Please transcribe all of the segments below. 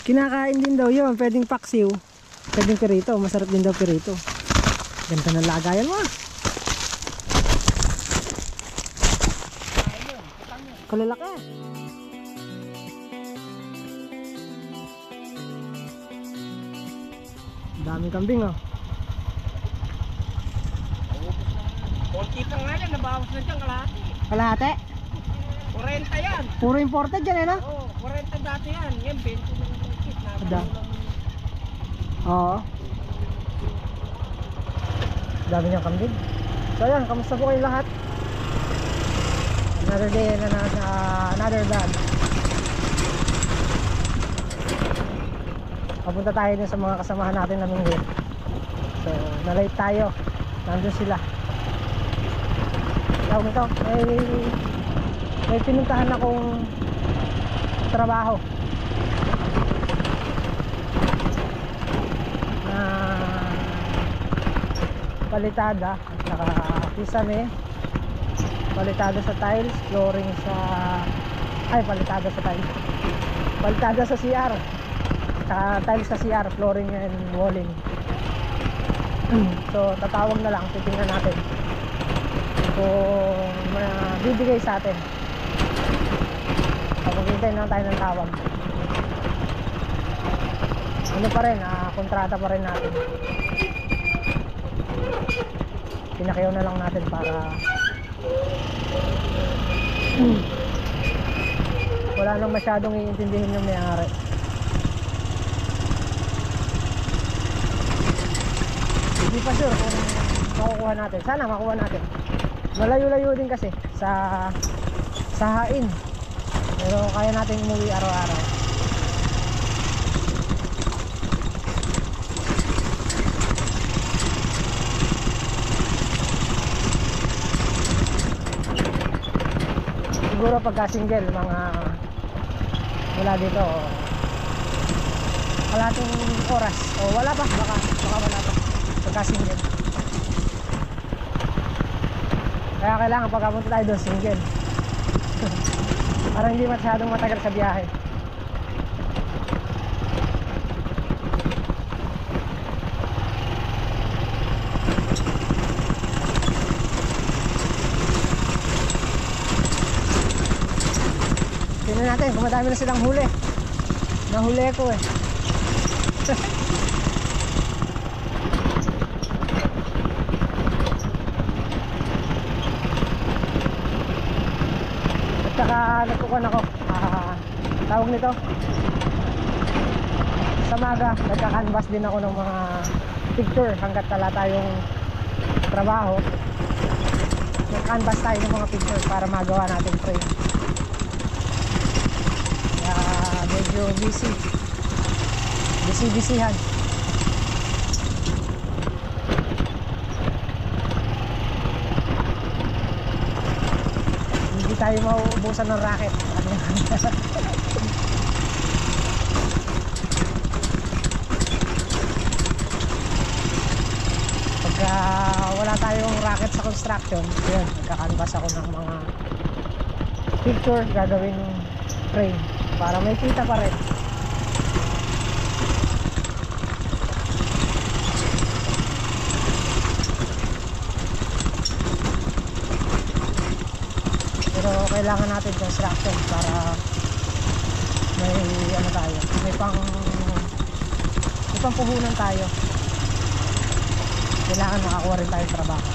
Kinakain din daw yun. Pwedeng paksiw. Pwedeng pirito. Masarap din daw pirito. Ganda ng lagayan mo. Kalalaki. Daming kambing oh. Konti pa nga yan, nabawas na dyan kalahati. Kalahati? 40 yan. Puro imported dyan eh no? Oo, 40 dati yan. Yan, 20 na naman kit. Ada. Oo. Dami niyang kambing. So yan, kamusta po kayo lahat? Another day na another vlog. Papunta tayo din sa mga kasamahan natin na minggit. So, na-late tayo. Nandun sila. Tawag nito, may pinuntahan akong trabaho na palitada at saka kisame, palitada sa tiles, flooring sa palitada sa tiles, palitada sa CR, saka tiles sa CR, flooring and walling. So tatawag na lang, titingnan natin kung bibigay sa atin. Paghintay lang tayo ng tawag. Ano pa rin, kontrata pa rin natin. Pinakyaw na lang natin para wala nang masyadong iintindihin yung may-ari. Hindi pa sure kung makukuha natin. Sana makuha natin. Malayo-layo din kasi sa hain. Pero kaya natin umuwi araw-araw. Siguro pagka single, mga wala dito kalating oras o wala pa, baka wala pa pagka single. Kaya kailangan pagkapunta tayo doon single. Parang hindi masyadong matagal sa biyahe. Tingnan natin kung madami na silang huli. Nahuli ko eh. Saka nagkukuhan ako, tawag nito, sa maga nagka-canvas din ako ng mga picture hanggat wala tayong trabaho. Nag-canvas tayo ng mga picture para magawa natin frame. Kaya medyo busy-busyhan. Tayo mauubusan ng racket. Pagka wala tayong racket sa construction, yun, nagka-canvas ako ng mga picture, gagawin frame para may kita pa rin. Kailangan natin construction para may ano tayo, may pangpuhunan tayo. Kailangan makakuha rin tayo trabaho.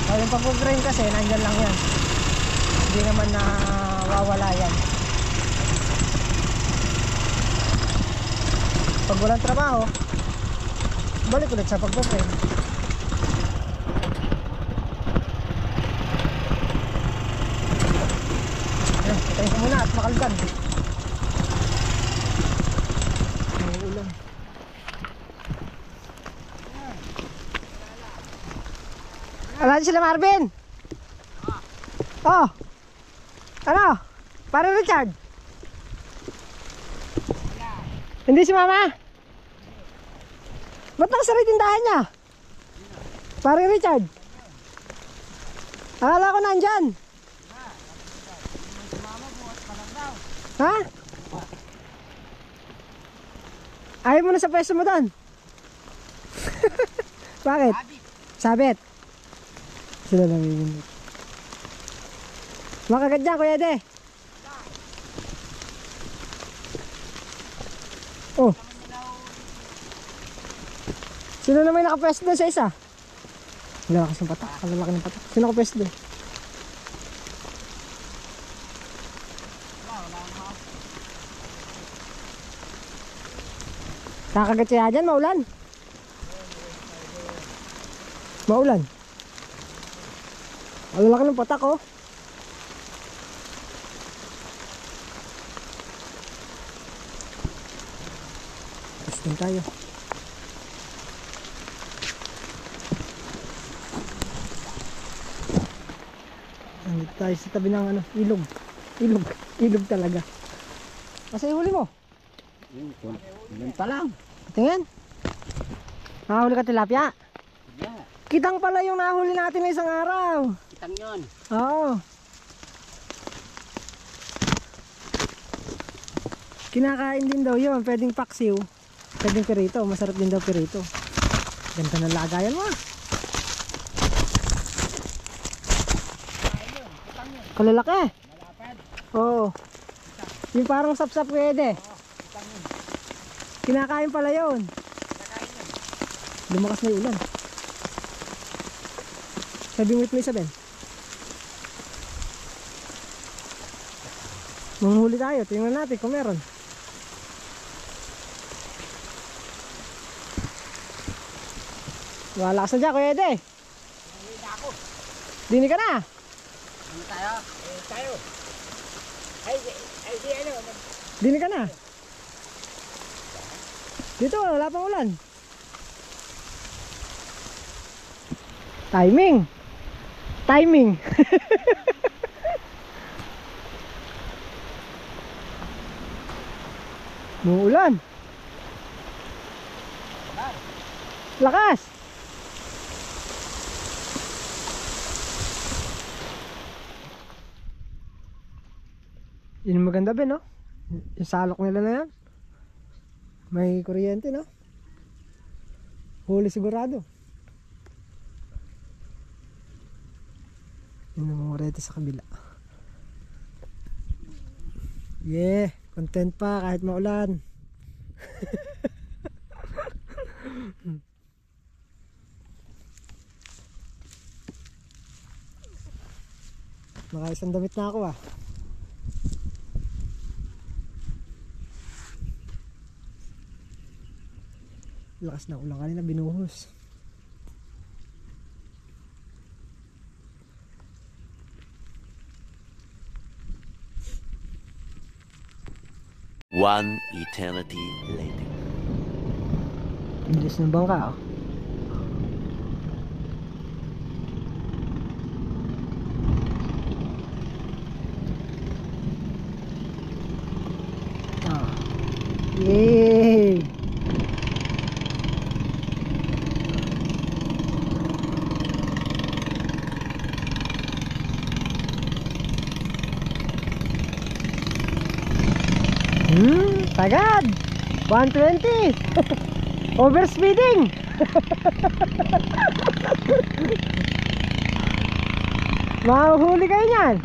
So yung pag-grind kasi nandyan lang yan, hindi naman na wawala yan. Pag walang trabaho, balik ulit sa pag-grind. Tayo ko muna at makaldan. May ulan. Wala sila Marvin? Oh. Ano? Para Richard? Hindi si Mama? Ba't nakasara yung tindahan niya? Para Richard? Akala ko nandyan. Ha? Ayaw mo na sa pwesto mo doon. Bakit? Sabit. Sila namimingit. Makagat dyan, Kuya Ede. Oh. Sino naman nakapwesto doon sa isa? Wala kasi ng patak. Kalalaki ng patak. Sino nakapwesto doon? Kakagat siya dyan, maulan. Maulan. Ang laki ng patak, oh. Testing tayo. Nandito tayo sa tabi ng ano, ilog. Ilog talaga. Kasi huli mo. Yun pa lang. Tingin. Nahuli ka tilapia. Yeah. Kitang pala yung nahuli natin na isang araw. Kitang yun. Oo. Kinakain din daw yun. Pwedeng paksiw. Pwedeng pirito. Masarap din daw pirito. Ganda ng lagayan mo. Kalalaki. Oo. Yung parang sapsap pwede. Kinakain pala yun. Lumakas na yung ulan. Sabi mo ito Isabel. Manghuli tayo. Tingnan natin kung meron. Malakas na dyan, Kuya Ede. Hindi na ako. Dini ka na. Ano tayo? Tayo. Ay, di ano. Dini ka na. Dito, wala pang ulan. Timing. Muulan. Lakas. Yun maganda ba, no? Yung salok nila na yan. May kuryente, no? Huli sigurado. Yun ang mga rete sa kabila. Yeah, content pa kahit maulan. Nakaisang damit na ako ah. Lakas na ulan kanina, binuhos. One eternity later. Bilis ng bangka oh. Ah. Yay! Tagad 120. Overspeeding. Mahuhuli kayo niyan.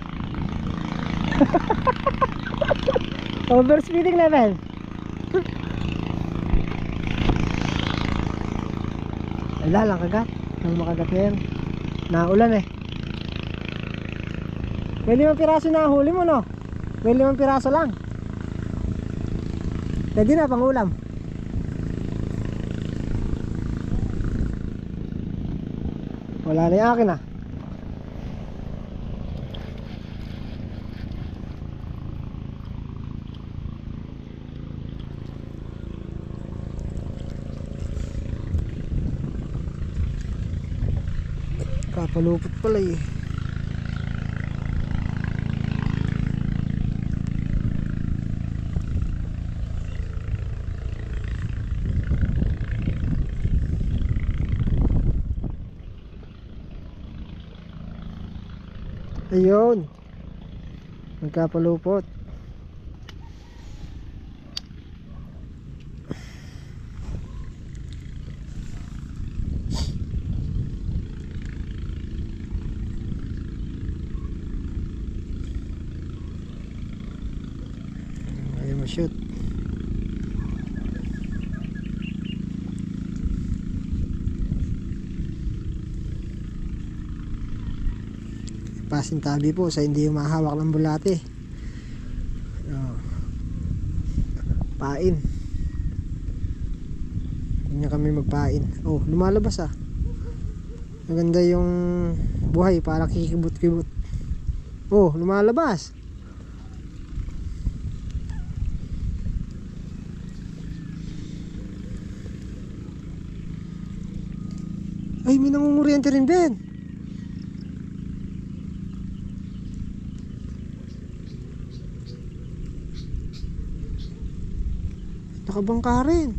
Overspeeding level. Wala lang kagat. Nang makagat na yan. Naulan eh. May 5 piraso na huli mo, no? May 5 piraso lang. Pwede na pang ulam. Wala na yung akin ah. Kapalupot pala eh. Ayun, nagkapalupot. shoot. Pasintabi po sa hindi humahawak ng bulate. Pain. Hindi na kami magpain. Oh, lumalabas ah. Maganda yung buhay, para kikibot-kibot. Oh, lumalabas. Ay, may nangunguryente rin, Ben. Nakabangka rin.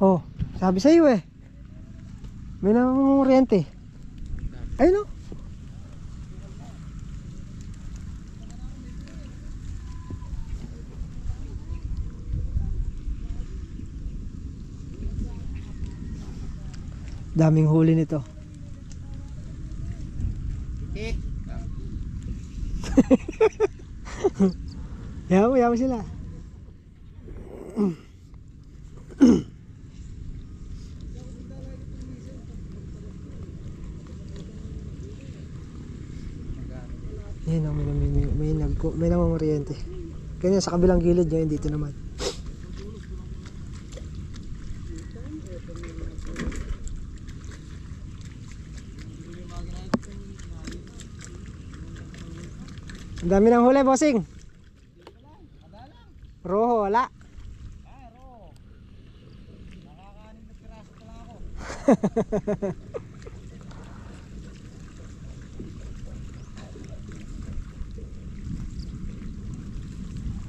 Oh, sabi sa iyo eh. May nangunguryente. Ayun oh. Daming huli nito. Yaw mo sila. Yan, may nangunguryente. Kanya sa kabilang gilid niya, dito naman. Ang dami ng huli, bossing. Roho, wala. Roho. Nakakanin na piraso pala ako.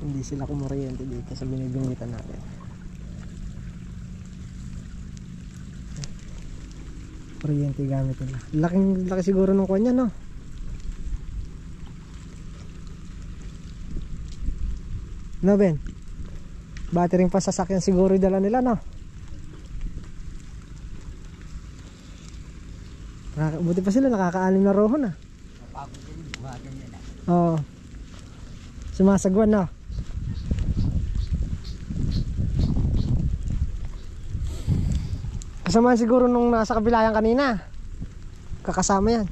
Hindi sila kumuryente dito sa binibingitan natin. Kuryente gamit nila. Laki siguro ng kanya, no? No, Ben? Battery pa sasakyan siguro dala nila, no? Buti pa sila, nakaka-anim na roho na. Oo. Sumasagwan, no? Kasamaan siguro nung nasa kabilayan kanina. Kakasama yan.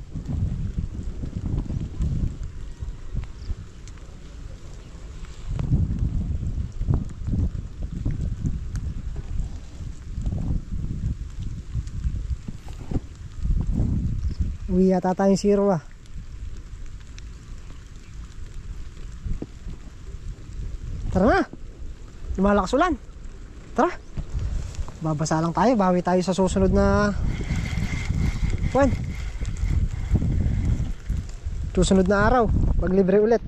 Uwi yata tayong zero ah. Tara na. Lumalakas ulan. Tara. Babasa lang tayo. Bawi tayo sa susunod na susunod na araw. Pag libre ulit.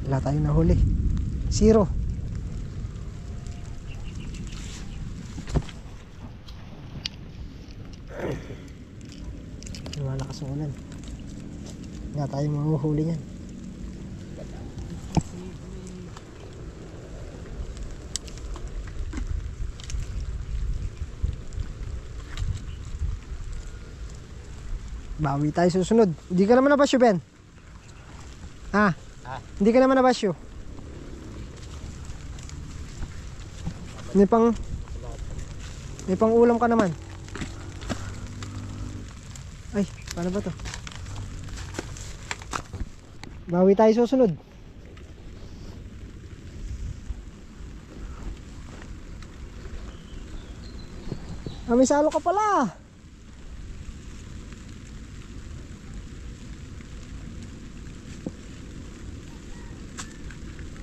Wala tayong nahuli. Zero. Lumalakas ang ulan. Nga tayo mahuhuli niyan. Bawi tayo susunod. Hindi ka naman nabasyo, Ben? Ha? Hindi ka naman nabasyo? May pang ulam ka naman. Ay, paano ba to? Bawi tayo susunod. May salo ka pala.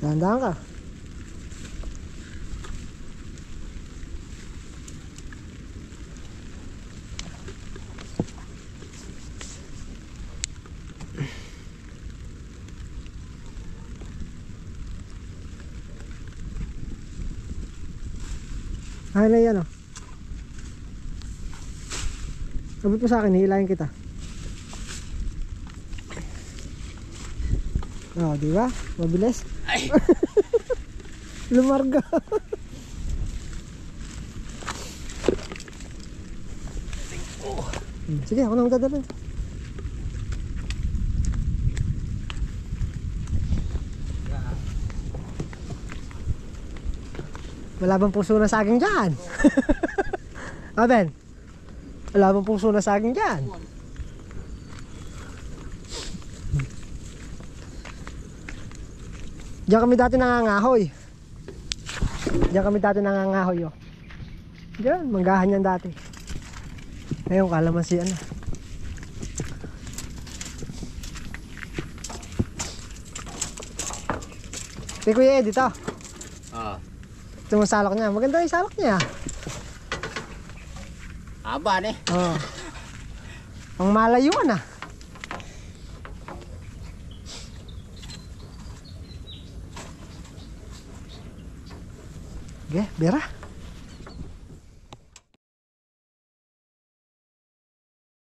Dahan-dahan ka. Ay na yan, oh. Abot mo sa akin, hihilahin kita. Oh, di ba? Mabilis. Ay. Lumarga. Sige, ako na magdadala. Wala bang puso na saging dyan? Ah, Ben? Wala bang puso na saging dyan? Diyan kami dati nangangahoy. Diyan kami dati nangangahoy, oh. Diyan, manggahan yan dati. Ngayon, kalamansi ano. Ito Kuya Ed, ito. Ah. Ito yung salak niya. Maganda yung salak niya. Haba eh. Oo. Pang malayuan ah. Okay, bira.